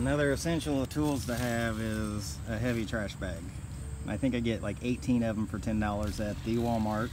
Another essential tools to have is a heavy trash bag. I think I get like 18 of them for $10 at the Walmart,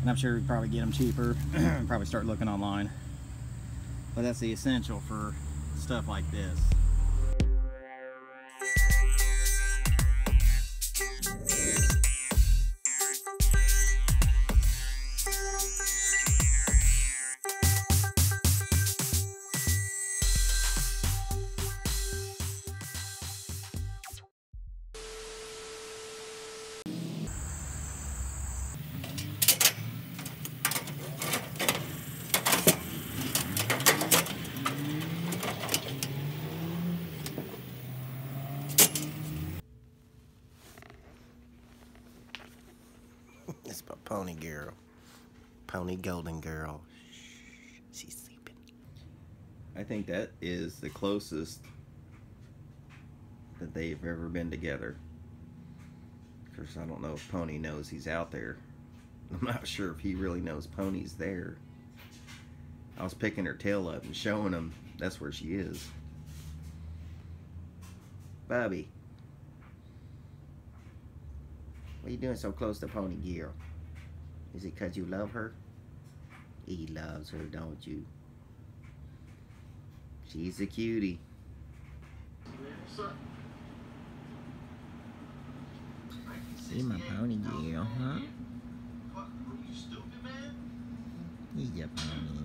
and I'm sure you probably get them cheaper. Probably start looking online, but that's the essential for stuff like this. It's my pony girl. Pony golden girl. She's sleeping. I think that is the closest that they've ever been together. Of course, I don't know if Pony knows he's out there. I'm not sure if he really knows Pony's there. I was picking her tail up and showing him that's where she is. Bobby. What are you doing so close to Pony girl? Is it because you love her? He loves her, don't you? She's a cutie. See my pony girl, huh? He's a pony.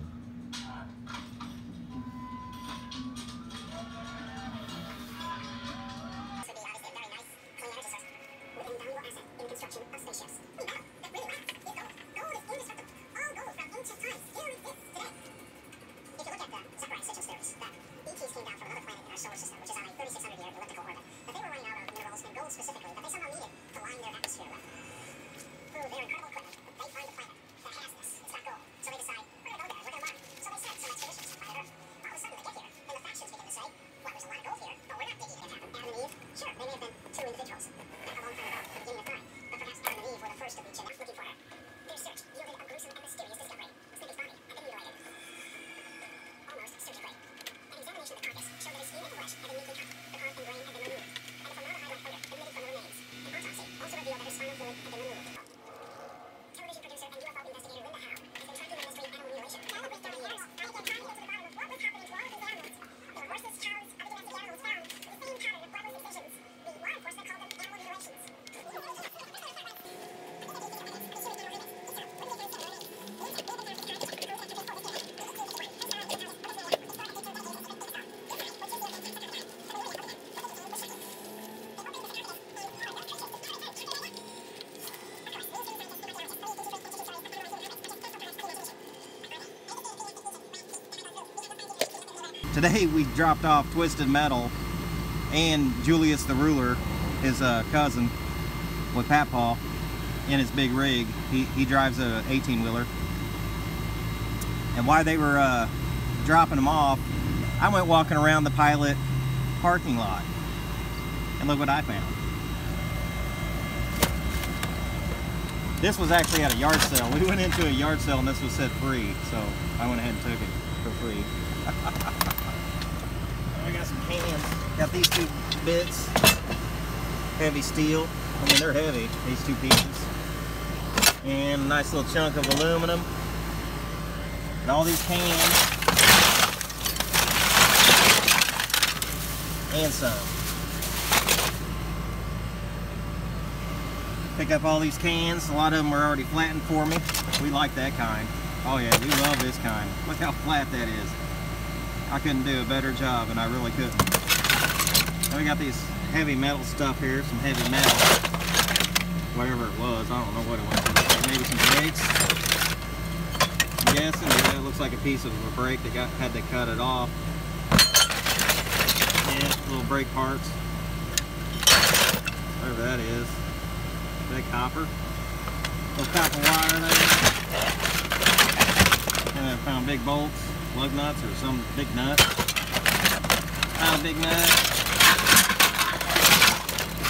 Today we dropped off Twisted Metal and Julius the Ruler, his cousin, with Papaw in his big rig. He drives a 18-wheeler. And while they were dropping them off, I went walking around the Pilot parking lot. And look what I found. This was actually at a yard sale. We went into a yard sale and this was set free, so I went ahead and took it for free. I got some cans. Got these two bits. Heavy steel. I mean, they're heavy, these two pieces. And a nice little chunk of aluminum. And all these cans. And some. Pick up all these cans. A lot of them are already flattened for me. We like that kind. Oh yeah, we love this kind. Look how flat that is. I couldn't do a better job, and I really couldn't. Then we got these heavy metal stuff here, some heavy metal. Whatever it was, I don't know what it was. Maybe some brakes. I'm guessing, yeah, it looks like a piece of a brake that had to cut it off. Yeah, little brake parts. Whatever that is. Is that copper? Little copper wire there. And I found big bolts, lug nuts, or some big nut. Found a big nut.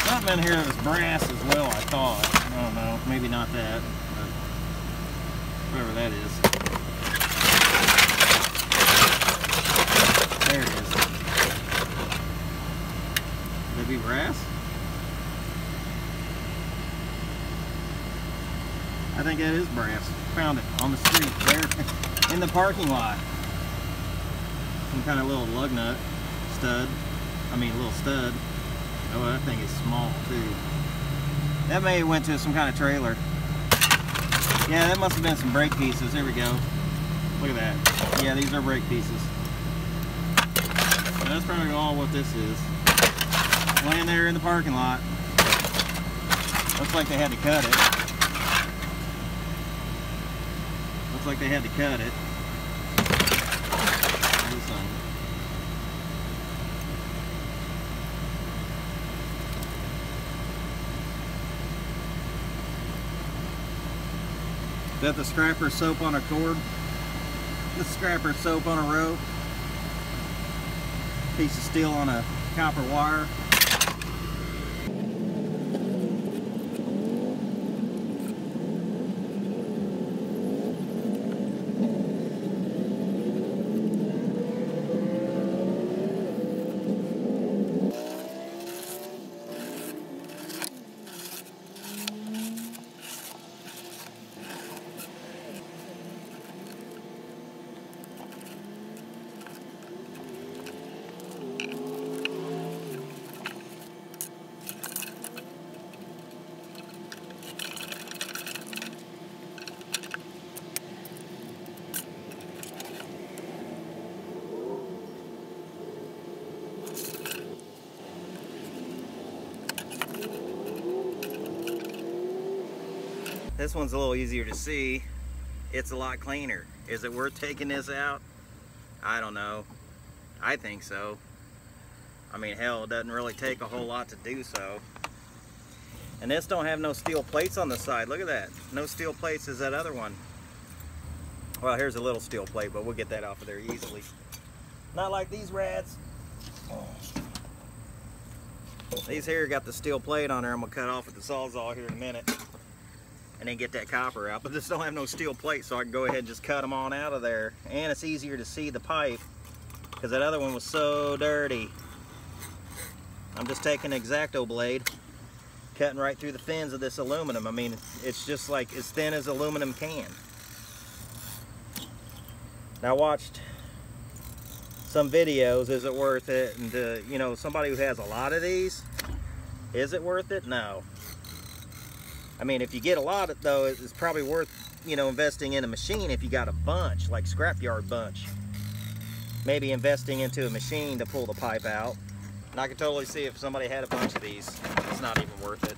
Something in here that was brass as well, I thought. I don't know, maybe not that, but whatever that is. There it is. be brass? I think that is brass. Found it on the street there in the parking lot. Some kind of little lug nut stud. I mean, a little stud. Oh, that thing is small too. That may have went to some kind of trailer. Yeah, that must have been some brake pieces. Here we go. Look at that. Yeah, these are brake pieces. So that's probably all what this is. Laying there in the parking lot. Looks like they had to cut it. Looks like they had to cut it. There's some. Is that the scrapper soap on a cord? The scrapper soap on a rope. Piece of steel on a copper wire. This one's a little easier to see. It's a lot cleaner. Is it worth taking this out? I don't know. I think so. I mean, hell, it doesn't really take a whole lot to do so. And this don't have no steel plates on the side. Look at that. No steel plates as that other one. Well, here's a little steel plate, but we'll get that off of there easily. Not like these rats. These here got the steel plate on there. I'm gonna cut off with the Sawzall here in a minute. And then get that copper out, but this don't have no steel plate, so I can go ahead and just cut them on out of there. And it's easier to see the pipe because that other one was so dirty. I'm just taking an X-Acto blade, cutting right through the fins of this aluminum. I mean, it's just like as thin as aluminum can. Now I watched some videos, is it worth it? And you know, somebody who has a lot of these, is it worth it? No. I mean, if you get a lot of it, though, it's probably worth, you know, investing in a machine if you got a bunch, like scrapyard bunch. Maybe investing into a machine to pull the pipe out. And I can totally see if somebody had a bunch of these, it's not even worth it.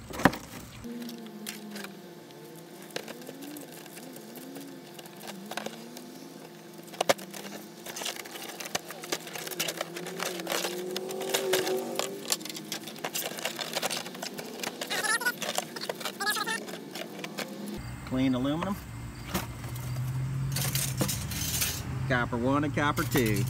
Clean aluminum. Copper 1 and copper 2.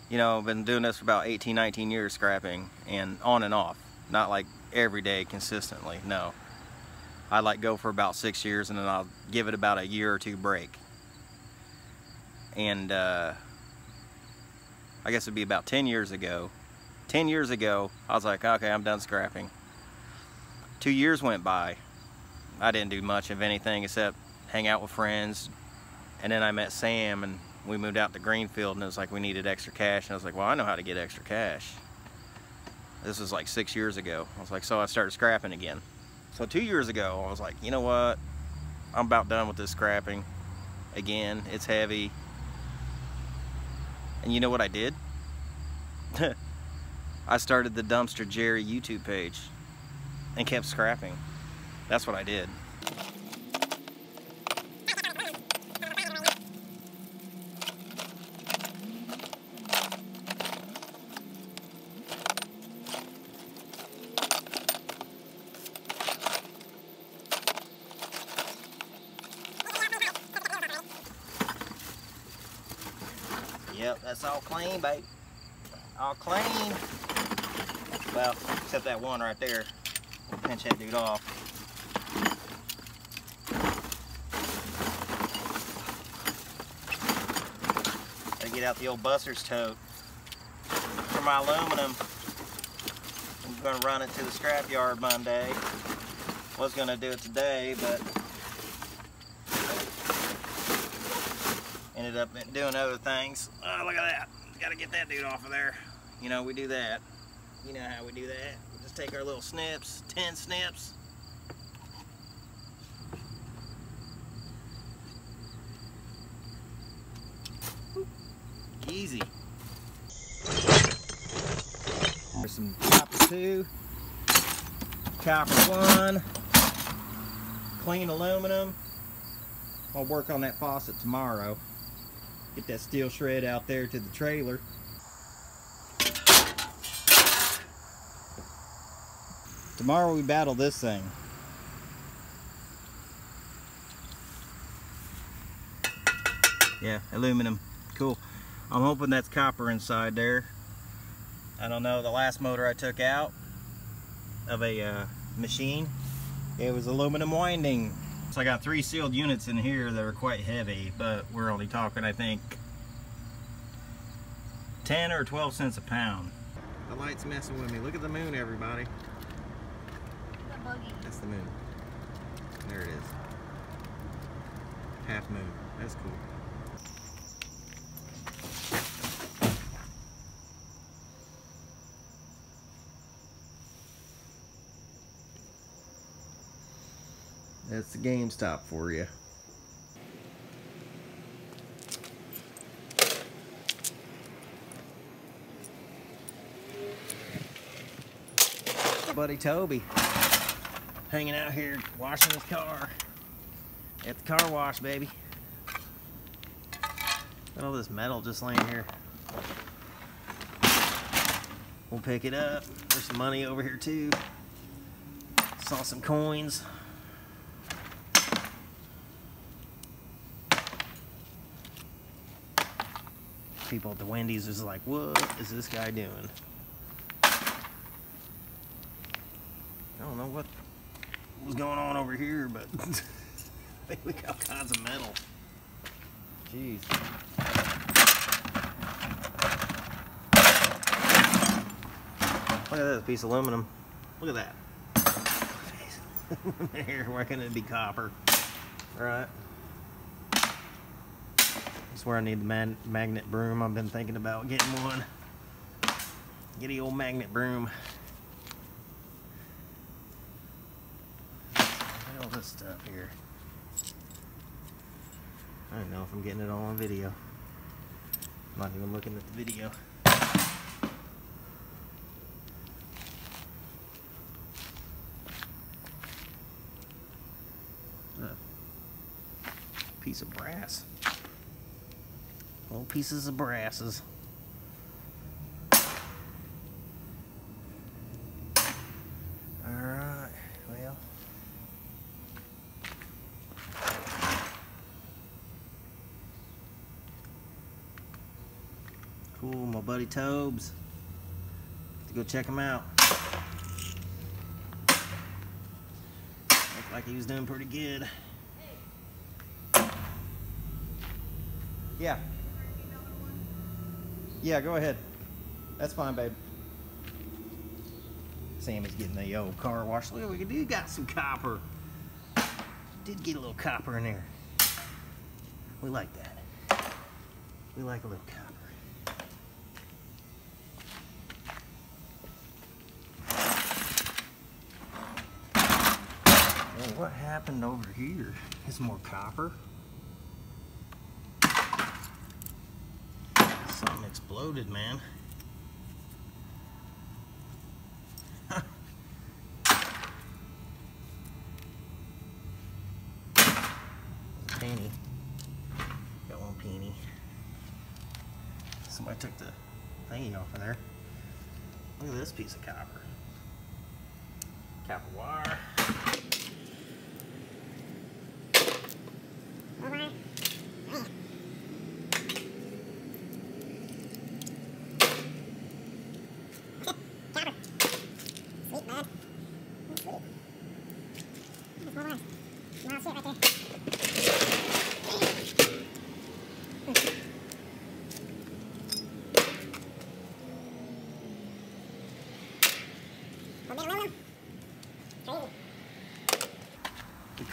You know, I've been doing this for about 18, 19 years scrapping, and on and off. Not like every day consistently, no. I like go for about 6 years and then I'll give it about a year or two break. And I guess it'd be about 10 years ago. 10 years ago, I was like, okay, I'm done scrapping. 2 years went by. I didn't do much of anything except hang out with friends. And then I met Sam and we moved out to Greenfield, and it was like we needed extra cash, and I was like, well, I know how to get extra cash. This was like 6 years ago. I was like, so I started scrapping again. So 2 years ago, I was like, you know what? I'm about done with this scrapping. Again, it's heavy. And you know what I did? I started the Dumpster Jerry YouTube page and kept scrapping. That's what I did. Yep, that's all clean, babe. All clean. Well, except that one right there. We'll pinch that dude off. Gotta get out the old Buster's tote. For my aluminum, I'm gonna run it to the scrap yard Monday. Was gonna do it today, but ended up doing other things. Oh, look at that. Gotta get that dude off of there. You know, we do that. You know how we do that. We just take our little snips, 10 snips. Easy. There's some copper 2, copper 1, clean aluminum. I'll work on that faucet tomorrow. Get that steel shred out there to the trailer. Tomorrow we battle this thing. Yeah, aluminum. Cool. I'm hoping that's copper inside there. I don't know, the last motor I took out of a machine, it was aluminum winding. So I got 3 sealed units in here that are quite heavy, but we're only talking, I think, 10 or 12 cents a pound. The light's messing with me. Look at the moon, everybody. The buggy. That's the moon. There it is. Half moon. That's cool. That's the GameStop for you. Buddy Toby hanging out here washing his car at the car wash, baby. Got all this metal just laying here. We'll pick it up. There's some money over here too. Saw some coins. People at the Wendy's is like, what is this guy doing? I don't know what was going on over here, but I think we got all kinds of metal. Jeez. Look at this piece of aluminum. Look at that. Here, why can't it be copper? Right. That's where I need the magnet broom. I've been thinking about getting one. Get the old magnet broom. Look at all this stuff here. I don't know if I'm getting it all on video. I'm not even looking at the video. A piece of brass. Little pieces of brasses. Alright, well. Cool, my buddy Tobes. To go check him out. Looked like he was doing pretty good. Yeah. Yeah, go ahead. That's fine, babe. Sammy's getting the old car wash. Look, we do got some copper. Did get a little copper in there. We like that. We like a little copper. Hey, what happened over here? Is more copper? Something exploded, man. Penny. Got one penny. Somebody took the thingy off of there. Look at this piece of copper. Copper wire.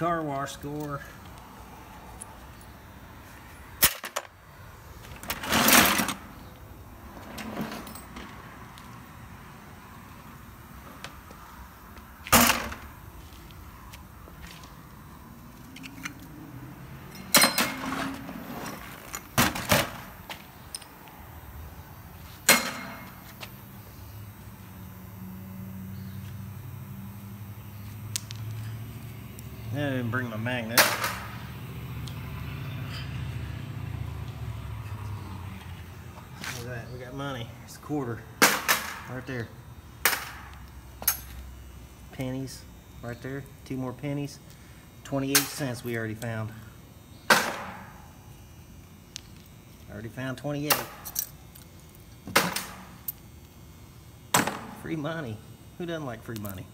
car wash score. I didn't bring my magnet. Look at that, we got money. It's a quarter. Right there. Pennies. Right there. 2 more pennies. 28 cents we already found. Already found 28. Free money. Who doesn't like free money?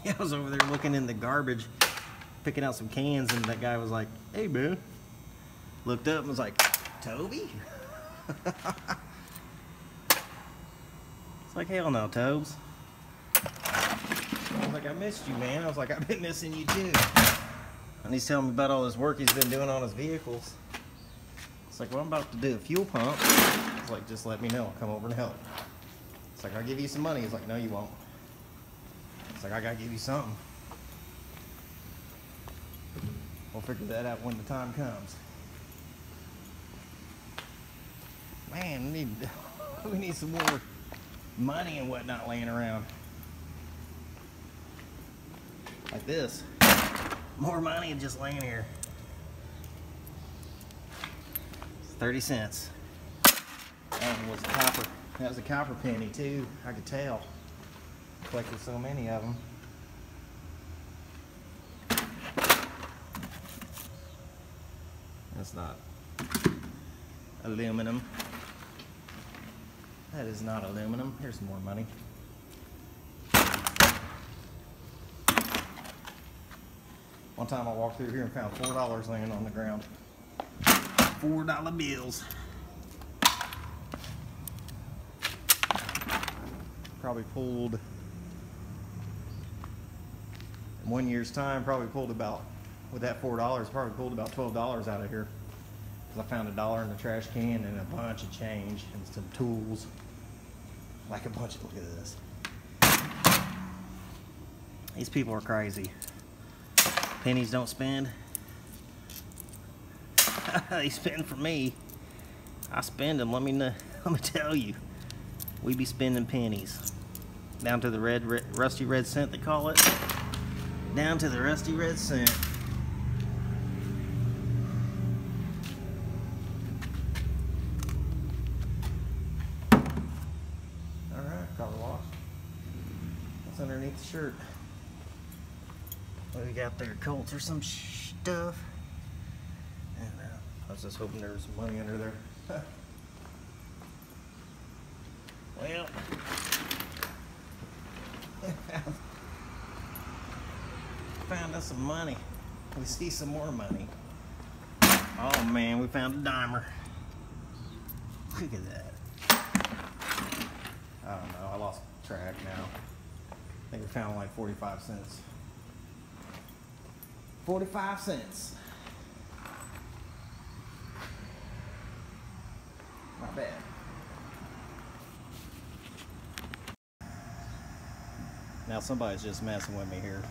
Yeah, I was over there looking in the garbage, picking out some cans, and that guy was like, "Hey, man." Looked up and was like, "Toby?" It's like, hell no, Tobes. I was like, "I missed you, man." I was like, "I've been missing you too." And he's telling me about all this work he's been doing on his vehicles. It's like, "Well, I'm about to do a fuel pump." It's like, "Just let me know. I'll come over and help." It's like, "I'll give you some money." He's like, "No, you won't." It's like, "I gotta give you something. We'll figure that out when the time comes." Man, we need some more money and whatnot laying around. Like this. More money just laying here. It's 30 cents. That one was a copper. That was a copper penny too. I could tell. Collected so many of them. That's not aluminum. That is not aluminum. Here's some more money. One time I walked through here and found $4 laying on the ground. $4 bills. Probably pulled, in 1 year's time, probably pulled about, with that $4, probably pulled about $12 out of here. Because I found $1 in the trash can and a bunch of change and some tools. Like a bunch of, look at this. These people are crazy. Pennies don't spend. They spend for me. I spend them, let me tell you. We be spending pennies. Down to the rusty red cent, they call it. Down to the rusty red cent. Alright, car wash. What's underneath the shirt? What do we got there? Colts or some stuff? And, I was just hoping there was some money under there. Well, found us some money. We see some more money. Oh man, we found a dimer. Look at that. I don't know, I lost track now. I think we found like 45 cents. 45 cents. Not bad. Now somebody's just messing with me here.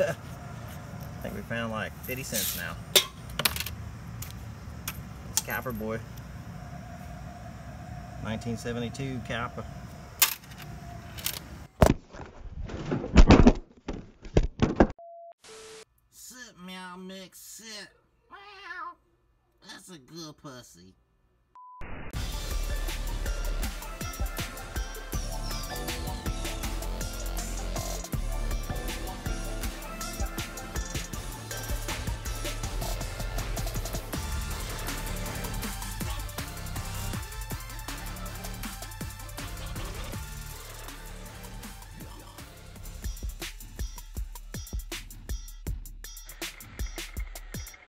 I think we found like 50 cents now. It's Copper Boy. 1972 Copper. Sit, meow mix, sit. Meow. That's a good pussy.